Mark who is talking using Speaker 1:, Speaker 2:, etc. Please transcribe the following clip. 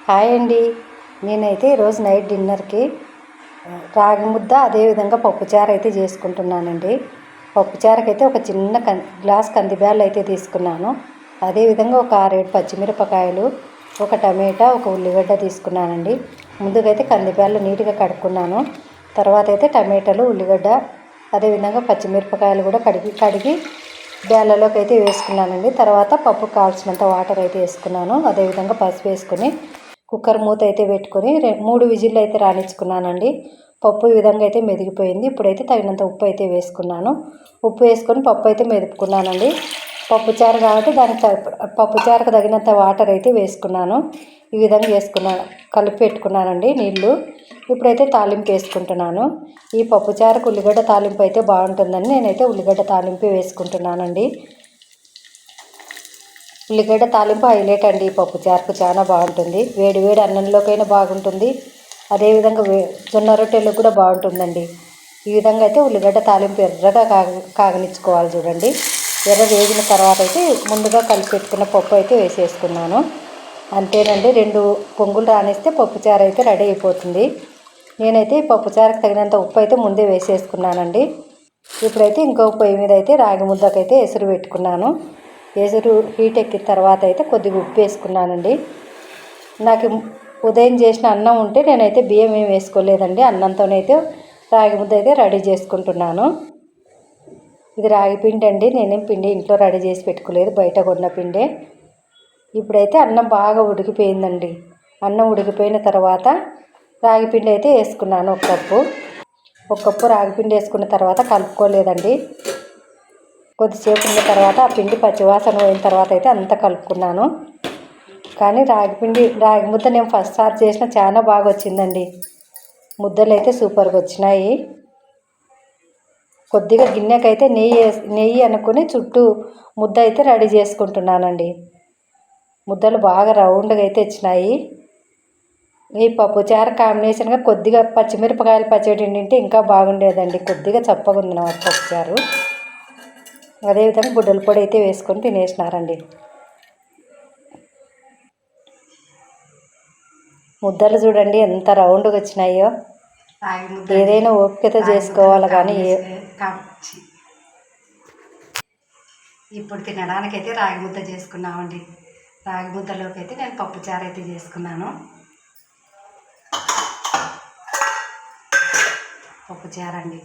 Speaker 1: Hi అండి. నేనైతే ఈరోజు నైట్ డిన్నర్కి రాగి ముద్ద అదేవిధంగా పప్పుచారు అయితే చేసుకుంటున్నానండి. పప్పుచారుకైతే ఒక చిన్న గ్లాస్ కందిబ్యాళ్ళు అయితే తీసుకున్నాను. అదేవిధంగా ఒక 6-7 పచ్చిమిరపకాయలు, ఒక టమాటా, ఒక ఉల్లిగడ్డ తీసుకున్నానండి. ముందుకైతే కందిబ్యాళ్ళు నీట్గా కడుక్కున్నాను. తర్వాత అయితే టమాటాలు, ఉల్లిగడ్డ అదేవిధంగా పచ్చిమిరపకాయలు కూడా కడిగి బ్యాళ్ళలోకి అయితే వేసుకున్నానండి. తర్వాత పప్పు కావాల్సినంత వాటర్ అయితే వేసుకున్నాను. అదేవిధంగా పసుపు వేసుకొని కుక్కర్ మూత అయితే పెట్టుకొని 3 విజిల్లు అయితే రానిచ్చుకున్నానండి. పప్పు ఈ విధంగా అయితే మెదిగిపోయింది. ఇప్పుడైతే తగినంత ఉప్పు అయితే వేసుకున్నాను. ఉప్పు వేసుకొని పప్పు అయితే మెదుపుకున్నానండి. పప్పుచారు కాబట్టి పప్పుచారుకు తగినంత వాటర్ అయితే వేసుకున్నాను. ఈ విధంగా వేసుకున్నాను, కలిపి పెట్టుకున్నానండి నీళ్ళు. ఇప్పుడైతే తాలింపు వేసుకుంటున్నాను. ఈ పప్పుచారుకు ఉల్లిగడ్డ తాలింపు అయితే బాగుంటుందని నేనైతే ఉల్లిగడ్డ తాలింపు వేసుకుంటున్నానండి. ఉల్లిగడ్డ తాలింపు హైలైట్ అండి. ఈ పప్పుచారుకు చాలా బాగుంటుంది. వేడి వేడి అన్నంలోకైనా బాగుంటుంది. అదేవిధంగా జొన్న రొట్టెలకు కూడా బాగుంటుందండి. ఈ విధంగా అయితే ఉల్లిగడ్డ తాలింపు ఎర్రగా కాగనిచ్చుకోవాలి చూడండి. ఎర్ర వేగిన తర్వాత అయితే ముందుగా కలిపి పెట్టుకున్న పప్పు అయితే వేసేసుకున్నాను. అంతేనండి, 2 పొంగులు రానిస్తే పప్పుచారు అయితే రెడీ అయిపోతుంది. నేనైతే పప్పుచారుకు తగినంత ఉప్పు అయితే ముందే వేసేసుకున్నానండి. ఇప్పుడైతే ఇంకో పొయ్యి మీద అయితే రాగి ముద్దకైతే ఎసురు పెట్టుకున్నాను. ఎసురు హీట్ ఎక్కిన తర్వాత అయితే కొద్దిగా ఉప్పు వేసుకున్నానండి. నాకు ఉదయం చేసిన అన్నం ఉంటే నేనైతే బియ్యం ఏం వేసుకోలేదండి. అన్నంతోనైతే రాగి ముద్ద అయితే రెడీ చేసుకుంటున్నాను. ఇది రాగి పిండి అండి. నేనేం పిండి ఇంట్లో రెడీ చేసి పెట్టుకోలేదు, బయట కొన్న పిండే. ఇప్పుడైతే అన్నం బాగా ఉడికిపోయిందండి. అన్నం ఉడికిపోయిన తర్వాత రాగి పిండి అయితే వేసుకున్నాను. ఒక కప్పు రాగి పిండి వేసుకున్న తర్వాత కలుపుకోలేదండి. కొద్దిసేపు ఉన్న తర్వాత ఆ పిండి పచ్చివాసన పోయిన తర్వాత అయితే అంతా కలుపుకున్నాను. కానీ రాగి ముద్ద నేను ఫస్ట్ సారి చేసిన చాలా బాగా వచ్చిందండి. ముద్దలు అయితే సూపర్గా వచ్చినాయి. కొద్దిగా గిన్నెకైతే నెయ్యి అనుకుని చుట్టూ ముద్ద అయితే రెడీ చేసుకుంటున్నానండి. ముద్దలు బాగా రౌండ్గా అయితే వచ్చినాయి. ఈ పప్పుచారు కాంబినేషన్గా కొద్దిగా పచ్చిమిరపకాయలు పచ్చడి తింటే ఇంకా బాగుండేదండి. కొద్దిగా చప్పగా ఉంది నా పప్పుచారు. అదేవిధంగా బుడ్డల పొడి అయితే వేసుకొని తినేసినారండి. ముద్దలు చూడండి ఎంత రౌండ్గా వచ్చినాయో. ఏదైనా ఓపికతో చేసుకోవాలి కానీ ఇప్పుడు తినడానికైతే రాగి ముద్ద చేసుకున్నామండి. రాగి ముద్దలోకి అయితే నేను పప్పుచారు అయితే చేసుకున్నాను. పప్పుచారు అండి.